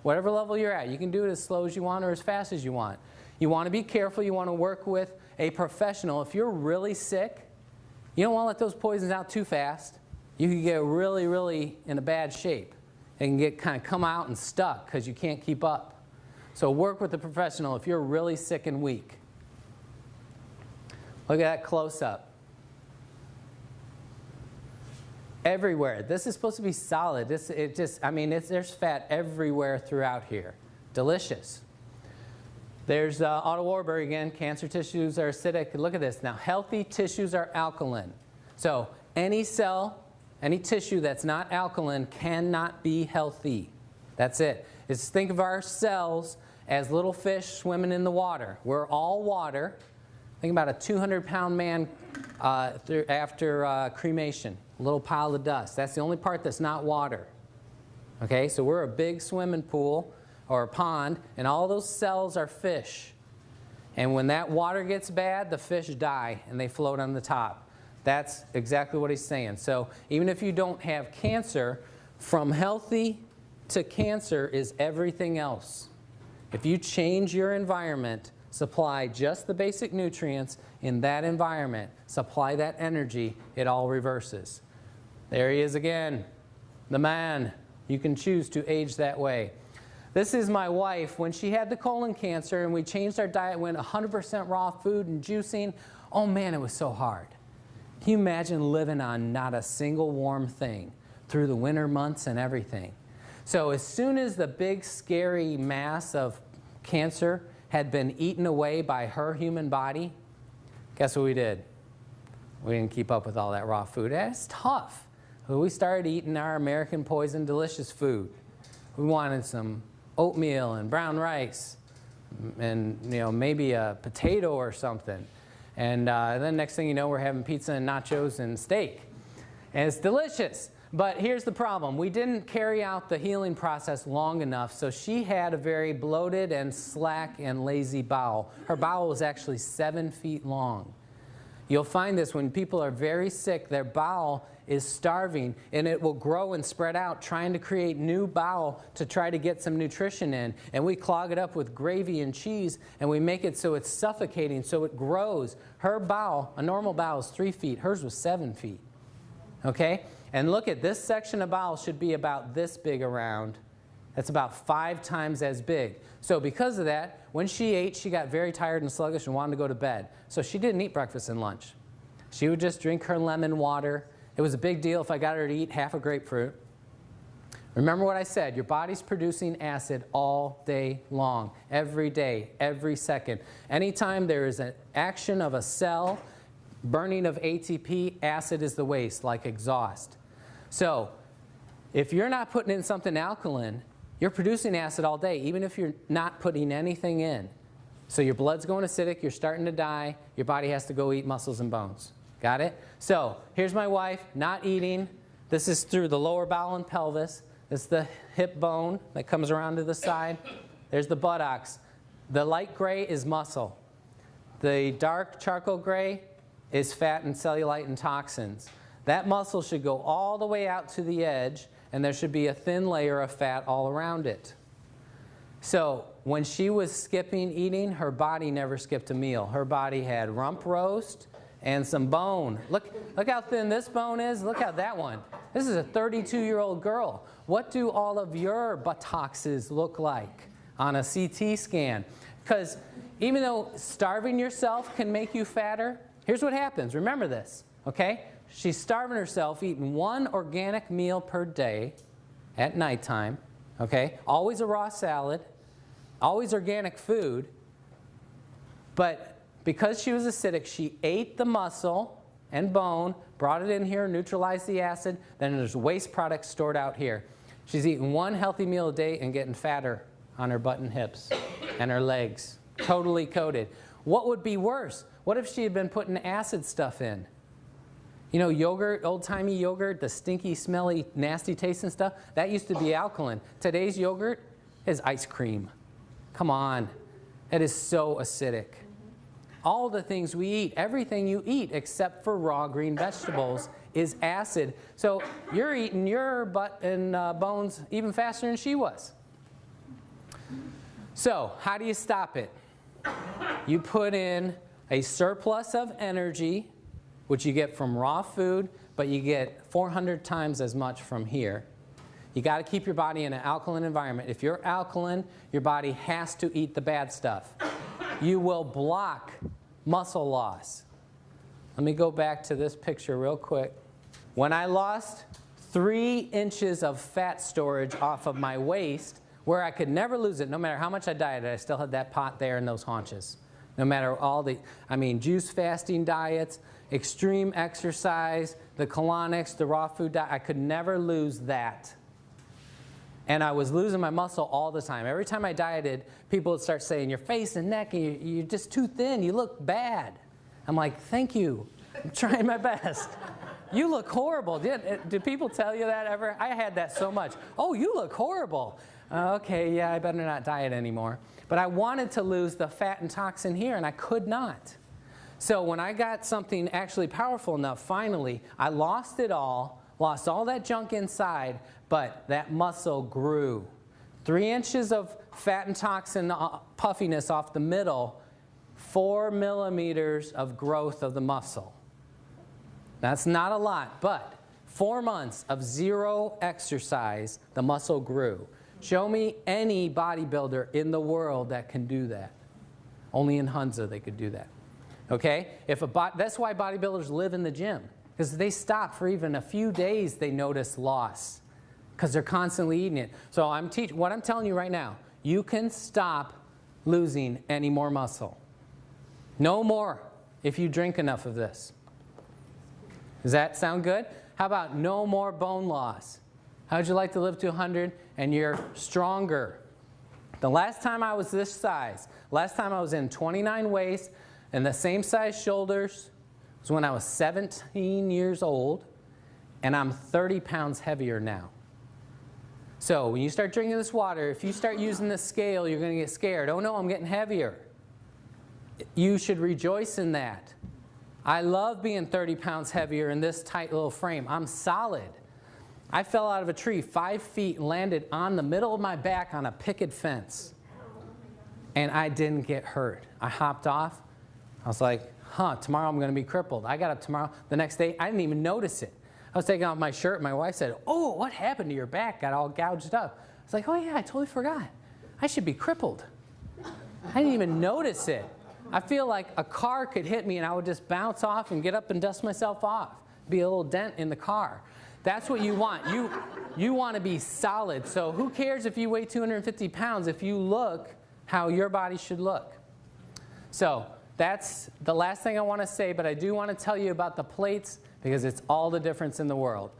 whatever level you're at. You can do it as slow as you want or as fast as you want. You want to be careful. You want to work with a professional. If you're really sick, you don't want to let those poisons out too fast. You can get really, really in a bad shape. It can get come out and stuck because you can't keep up. So work with a professional if you're really sick and weak. Look at that close-up. Everywhere. This is supposed to be solid. There's fat everywhere throughout here. Delicious. There's Otto Warburg again. Cancer tissues are acidic. Look at this. Now, healthy tissues are alkaline. So any cell, any tissue that's not alkaline cannot be healthy. That's it. Just think of our cells as little fish swimming in the water. We're all water. Think about a 200-pound man after cremation, a little pile of dust. That's the only part that's not water. Okay, so we're a big swimming pool or a pond, and all those cells are fish. And when that water gets bad, the fish die, and they float on the top. That's exactly what he's saying. So even if you don't have cancer, from healthy to cancer is everything else. If you change your environment, supply just the basic nutrients in that environment, supply that energy, it all reverses. There he is again, the man. You can choose to age that way. This is my wife. When she had the colon cancer and we changed our diet, went 100% raw food and juicing, oh man, it was so hard. Can you imagine living on not a single warm thing through the winter months and everything? So as soon as the big scary mass of cancer had been eaten away by her human body, guess what we did? We didn't keep up with all that raw food. That's tough. So we started eating our American Poison Delicious food. We wanted some oatmeal and brown rice and maybe a potato or something. And then next thing you know, we're having pizza and nachos and steak. And it's delicious. But here's the problem. We didn't carry out the healing process long enough, so she had a very bloated and slack and lazy bowel. Her bowel was actually 7 feet long. You'll find this when people are very sick, their bowel is starving, and it will grow and spread out, trying to create new bowel to try to get some nutrition in. And we clog it up with gravy and cheese, and we make it so it's suffocating, so it grows. Her bowel, a normal bowel, is 3 feet. Hers was 7 feet. Okay? And look at this section of bowel should be about this big around. That's about 5 times as big. So because of that, when she ate, she got very tired and sluggish and wanted to go to bed. So she didn't eat breakfast and lunch. She would just drink her lemon water. It was a big deal if I got her to eat half a grapefruit. Remember what I said, your body's producing acid all day long, every day, every second. Anytime there is an action of a cell, burning of ATP, acid is the waste, like exhaust. So if you're not putting in something alkaline, you're producing acid all day, even if you're not putting anything in. So your blood's going acidic, you're starting to die, your body has to go eat muscles and bones. Got it? So here's my wife, not eating. This is through the lower bowel and pelvis. This is the hip bone that comes around to the side. There's the buttocks. The light gray is muscle. The dark charcoal gray is fat and cellulite and toxins. That muscle should go all the way out to the edge, and there should be a thin layer of fat all around it. So when she was skipping eating, her body never skipped a meal. Her body had rump roast and some bone. Look how thin this bone is. Look how that one. This is a 32-year-old girl. What do all of your buttocks look like on a CT scan? Because even though starving yourself can make you fatter, here's what happens. Remember this, okay? She's starving herself, eating 1 organic meal per day at nighttime, okay? Always a raw salad, always organic food. But because she was acidic, she ate the muscle and bone, brought it in here, neutralized the acid, then there's waste products stored out here. She's eating 1 healthy meal a day and getting fatter on her butt and hips and her legs, totally coated. What would be worse? What if she had been putting acid stuff in? You know, yogurt, old-timey yogurt, the stinky, smelly, nasty tasting stuff, that used to be alkaline. Today's yogurt is ice cream. Come on. It is so acidic. All the things we eat, everything you eat except for raw green vegetables is acid. So you're eating your butt and bones even faster than she was. So how do you stop it? You put in a surplus of energy, which you get from raw food, but you get 400 times as much from here. You got to keep your body in an alkaline environment. If you're alkaline, your body has to eat the bad stuff. You will block muscle loss. Let me go back to this picture real quick. When I lost 3 inches of fat storage off of my waist, where I could never lose it, no matter how much I dieted, I still had that pot there and those haunches. No matter all the, juice fasting diets, extreme exercise, the colonics, the raw food diet, I could never lose that. And I was losing my muscle all the time. Every time I dieted, people would start saying, your face and neck, you're just too thin, you look bad. I'm like, thank you, I'm trying my best. You look horrible. Did people tell you that ever? I had that so much. Oh, you look horrible. Okay, yeah, I better not diet anymore. But I wanted to lose the fat and toxin here, and I could not. So when I got something actually powerful enough, finally, I lost it all, lost all that junk inside, but that muscle grew. 3 inches of fat and toxin puffiness off the middle, 4 millimeters of growth of the muscle. That's not a lot, but 4 months of 0 exercise, the muscle grew. Show me any bodybuilder in the world that can do that. Only in Hunza they could do that. Okay? That's why bodybuilders live in the gym, because they stop for even a few days, they notice loss. because they're constantly eating it. So what I'm telling you right now, you can stop losing any more muscle. No more if you drink enough of this. Does that sound good? How about no more bone loss? How would you like to live to 100 and you're stronger? The last time I was this size, last time I was in 29 waist and the same size shoulders was when I was 17 years old, and I'm 30 pounds heavier now. So when you start drinking this water, if you start using the scale, you're going to get scared. Oh no, I'm getting heavier. You should rejoice in that. I love being 30 pounds heavier in this tight little frame. I'm solid. I fell out of a tree 5 feet and landed on the middle of my back on a picket fence. And I didn't get hurt. I hopped off. I was like, tomorrow I'm going to be crippled. I got up tomorrow. The next day, I didn't even notice it. I was taking off my shirt. My wife said, oh, what happened to your back? Got all gouged up. I was like, oh yeah, I totally forgot. I should be crippled. I didn't even notice it. I feel like a car could hit me and I would just bounce off and get up and dust myself off. Be a little dent in the car. That's what you want. You want to be solid. So who cares if you weigh 250 pounds if you look how your body should look? So that's the last thing I want to say, but I do want to tell you about the plates because it's all the difference in the world.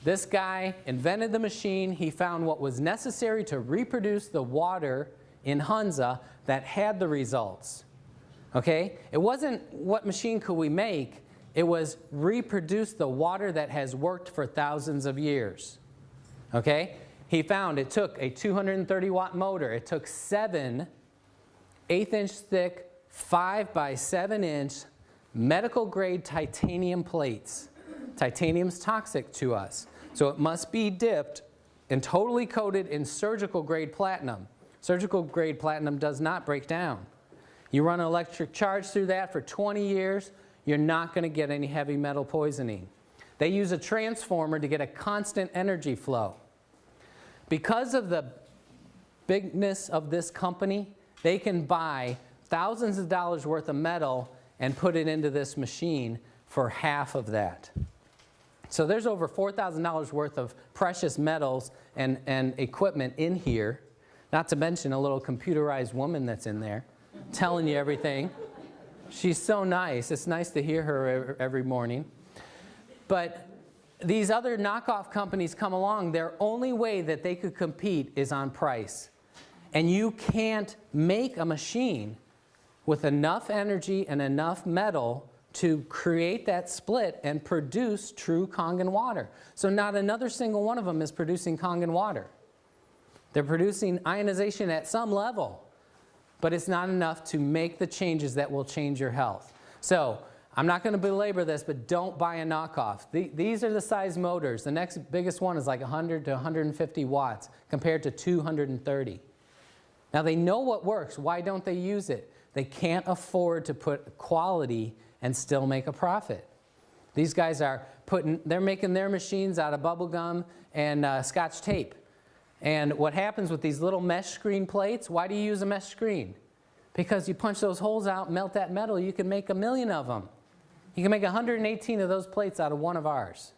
This guy invented the machine. He found what was necessary to reproduce the water in Hunza that had the results. Okay? It wasn't what machine could we make. It was reproduce the water that has worked for thousands of years. Okay? He found it took a 230-watt motor. It took 7 1/8-inch thick, 5 by 7-inch medical-grade titanium plates. Titanium's toxic to us. So it must be dipped and totally coated in surgical-grade platinum. Surgical-grade platinum does not break down. You run an electric charge through that for 20 years, you're not going to get any heavy metal poisoning. They use a transformer to get a constant energy flow. Because of the bigness of this company, they can buy thousands of dollars worth of metal and put it into this machine for half of that. So there's over $4,000 worth of precious metals and equipment in here, not to mention a little computerized woman that's in there telling you everything. She's so nice. It's nice to hear her every morning. But these other knockoff companies come along, their only way that they could compete is on price. And you can't make a machine with enough energy and enough metal to create that split and produce true Kangen water. So not another single one of them is producing Kangen water. They're producing ionization at some level, but it's not enough to make the changes that will change your health. So I'm not going to belabor this, but don't buy a knockoff. These are the size motors. The next biggest one is like 100 to 150 watts compared to 230. Now they know what works. Why don't they use it? They can't afford to put quality and still make a profit. These guys are they're making their machines out of bubble gum and Scotch tape. And what happens with these little mesh screen plates, why do you use a mesh screen? Because you punch those holes out, melt that metal, you can make 1 million of them. You can make 118 of those plates out of one of ours.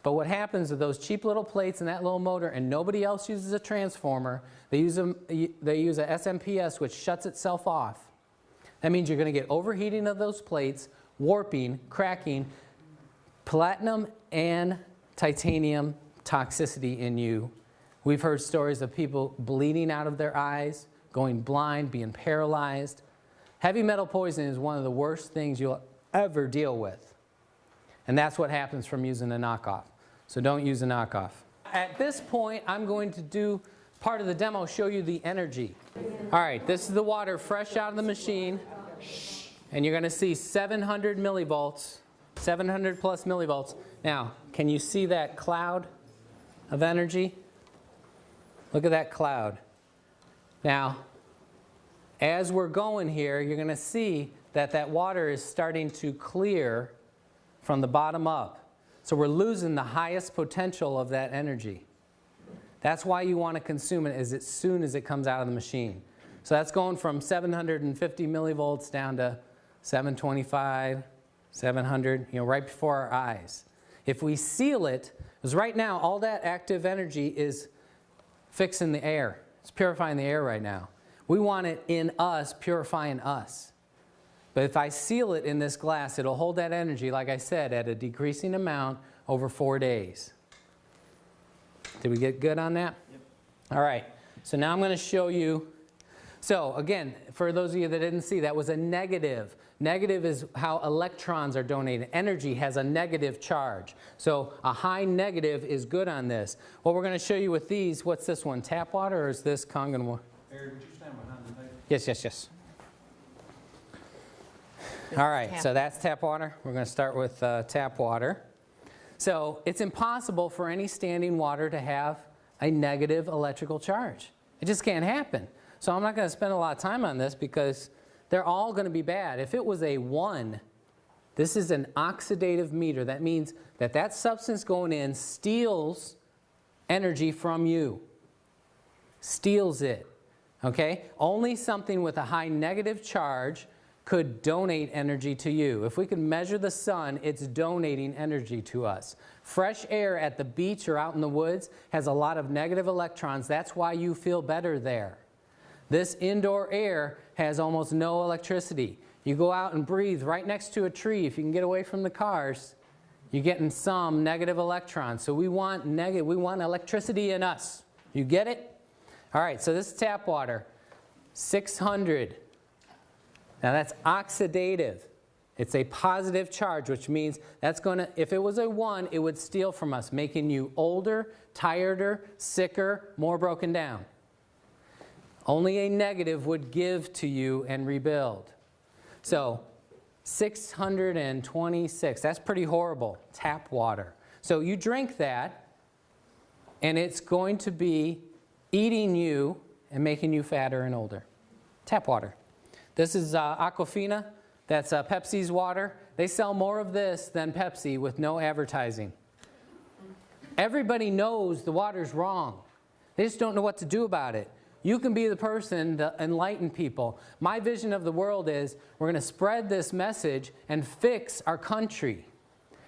But what happens with those cheap little plates and that little motor, and nobody else uses a transformer, they use a SMPS which shuts itself off. That means you're going to get overheating of those plates, warping, cracking, platinum and titanium toxicity in you. We've heard stories of people bleeding out of their eyes, going blind, being paralyzed. Heavy metal poisoning is one of the worst things you'll ever deal with. And that's what happens from using a knockoff. So don't use a knockoff. At this point, I'm going to do part of the demo, show you the energy. All right, this is the water fresh out of the machine. And you're going to see 700 millivolts, 700 plus millivolts. Now, can you see that cloud of energy? Look at that cloud. Now, as we're going here, you're going to see that that water is starting to clear from the bottom up. So we're losing the highest potential of that energy. That's why you want to consume it as soon as it comes out of the machine. So that's going from 750 millivolts down to 725, 700, right before our eyes. If we seal it, Because right now, all that active energy is fixing the air. It's purifying the air right now. We want it in us, purifying us. But if I seal it in this glass, it'll hold that energy, like I said, at a decreasing amount over 4 days. Did we get good on that? Yep. All right. So now I'm going to show you. So again, for those of you that didn't see, that was a negative. Negative is how electrons are donated. Energy has a negative charge. So a high negative is good on this. What we're going to show you with these, what's this one? Tap water, or is this Kangen water? Eric, would you stand behind the table? Yes, yes, yes. All right, so that's tap water. We're going to start with tap water. So it's impossible for any standing water to have a negative electrical charge. It just can't happen. So I'm not going to spend a lot of time on this because they're all going to be bad. If it was a 1, this is an oxidative meter. That means that that substance going in steals energy from you. Steals it. Okay? Only something with a high negative charge could donate energy to you. If we could measure the sun, it's donating energy to us. Fresh air at the beach or out in the woods has a lot of negative electrons. That's why you feel better there. This indoor air has almost no electricity. You go out and breathe right next to a tree. If you can get away from the cars, you're getting some negative electrons. So we want electricity in us. You get it? All right, so this is tap water. 600. Now that's oxidative. It's a positive charge, which means that's going to, if it was a 1, it would steal from us, making you older, tireder, sicker, more broken down. Only a negative would give to you and rebuild. So 626, that's pretty horrible, tap water. So you drink that, and it's going to be eating you and making you fatter and older. Tap water. This is Aquafina. That's Pepsi's water. They sell more of this than Pepsi with no advertising. Everybody knows the water's wrong. They just don't know what to do about it. You can be the person to enlighten people. My vision of the world is we're going to spread this message and fix our country.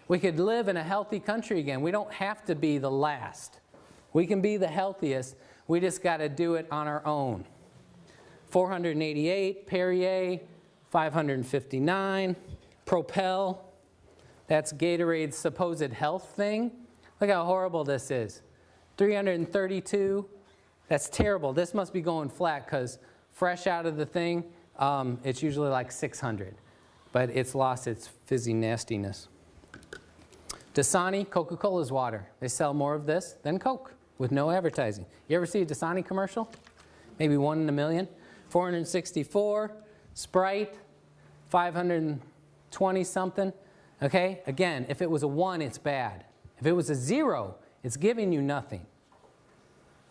We could live in a healthy country again. We don't have to be the last. We can be the healthiest. We just got to do it on our own. 488, Perrier, 559, Propel. That's Gatorade's supposed health thing. Look how horrible this is. 332. That's terrible. This must be going flat because fresh out of the thing, it's usually like 600. But it's lost its fizzy nastiness. Dasani, Coca-Cola's water. They sell more of this than Coke with no advertising. You ever see a Dasani commercial? Maybe 1 in a million. 464, Sprite, 520 something. Okay, again, if it was a 1, it's bad. If it was a 0, it's giving you nothing.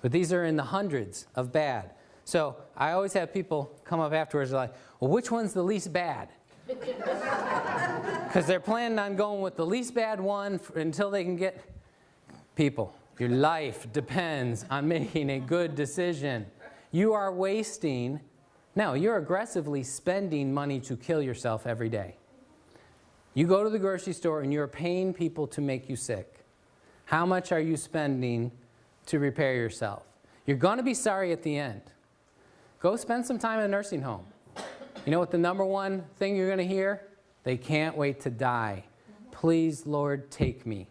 But these are in the hundreds of bad. So I always have people come up afterwards like, well, which one's the least bad? Because they're planning on going with the least bad one until they can get people. Your life depends on making a good decision. You are wasting. No, you're aggressively spending money to kill yourself every day. You go to the grocery store and you're paying people to make you sick. How much are you spending to repair yourself? You're going to be sorry at the end. Go spend some time in a nursing home. You know what the #1 thing you're going to hear? They can't wait to die. Please, Lord, take me.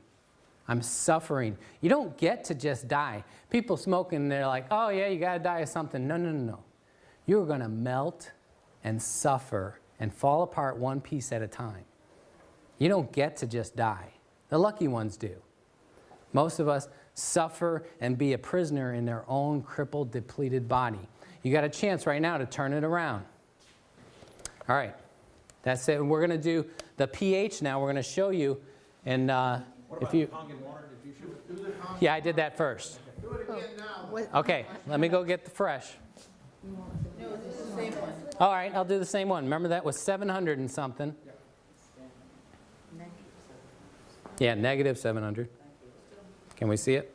I'm suffering. You don't get to just die. People smoking, they're like, oh yeah, you got to die of something. No, no, no, no. You're going to melt and suffer and fall apart one piece at a time. You don't get to just die. The lucky ones do. Most of us suffer and be a prisoner in their own crippled, depleted body. You got a chance right now to turn it around. All right. That's it. We're going to do the pH now. We're going to show you. And what about the Kangen water? Did you show it? Yeah, I did that first. Do it again now. Okay, let me go get the fresh. No, this is the same one. All right, I'll do the same one. Remember that was 700 and something. Yeah, -700. Can we see it?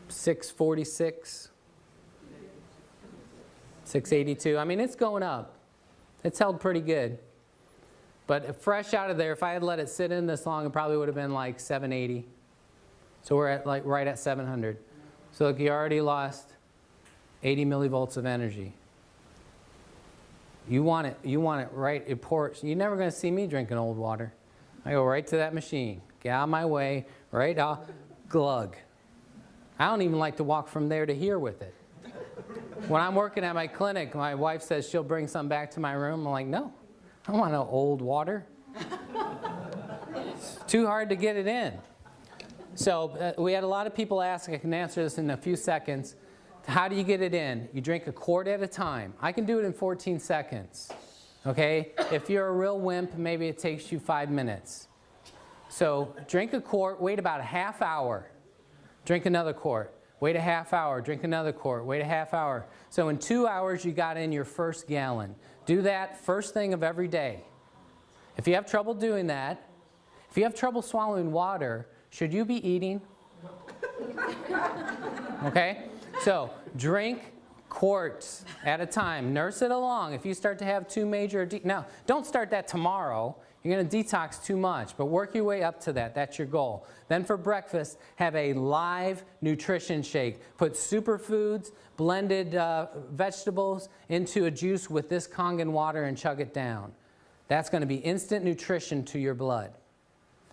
646. 682. I mean, it's going up. It's held pretty good. But fresh out of there, if I had let it sit in this long, it probably would have been like 780. So we're at like right at 700. So look, you already lost 80 millivolts of energy. You want it right, it pours. You're never going to see me drinking old water. I go right to that machine, get out of my way, right off, glug. I don't even like to walk from there to here with it. When I'm working at my clinic, my wife says she'll bring some back to my room. I'm like, no, I don't want no old water. It's too hard to get it in. So we had a lot of people ask, I can answer this in a few seconds. How do you get it in? You drink a quart at a time. I can do it in 14 seconds. Okay? If you're a real wimp, maybe it takes you 5 minutes. So drink a quart, wait about a half hour. Drink another quart. Wait a half hour, drink another quart, wait a half hour. So in 2 hours, you got in your first gallon. Do that first thing of every day. If you have trouble doing that, if you have trouble swallowing water, should you be eating? Okay? So drink quarts at a time. Nurse it along. If you start to have too major, now don't start that tomorrow. You're going to detox too much, but work your way up to that. That's your goal. Then for breakfast, have a live nutrition shake. Put superfoods, blended vegetables into a juice with this Kangen water and chug it down. That's going to be instant nutrition to your blood.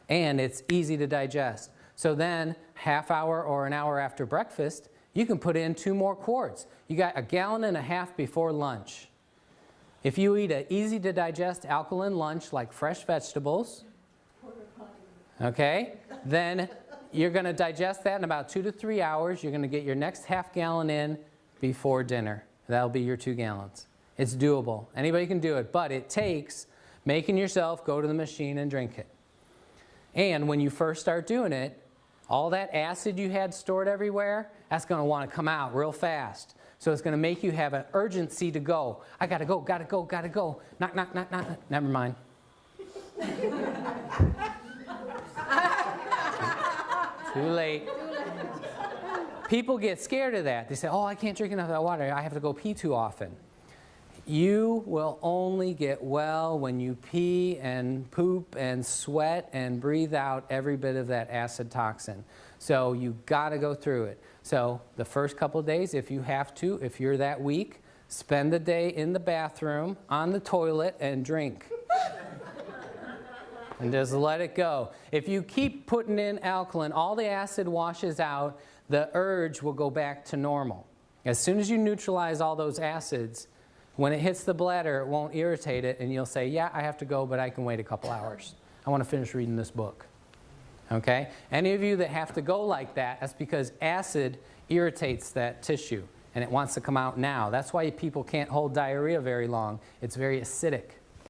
And it's easy to digest. So then, half hour or an hour after breakfast, you can put in 2 more quarts. You got a gallon and a half before lunch. If you eat an easy-to-digest alkaline lunch like fresh vegetables, okay, then you're going to digest that in about 2 to 3 hours. You're going to get your next half gallon in before dinner. That'll be your 2 gallons. It's doable. Anybody can do it, but it takes making yourself go to the machine and drink it. And when you first start doing it, all that acid you had stored everywhere, that's going to want to come out real fast. So it's going to make you have an urgency to go. I got to go, got to go, got to go. Knock, knock, knock, knock. Never mind. Too late. People get scared of that. They say, oh, I can't drink enough of that water. I have to go pee too often. You will only get well when you pee and poop and sweat and breathe out every bit of that acid toxin. So you got to go through it. So the first couple of days, if you have to, if you're that weak, spend the day in the bathroom, on the toilet, and drink. And just let it go. If you keep putting in alkaline, all the acid washes out, the urge will go back to normal. As soon as you neutralize all those acids, when it hits the bladder, it won't irritate it, and you'll say, yeah, I have to go, but I can wait a couple hours. I want to finish reading this book. Okay? Any of you that have to go like that, that's because acid irritates that tissue, and it wants to come out now. That's why people can't hold diarrhea very long. It's very acidic.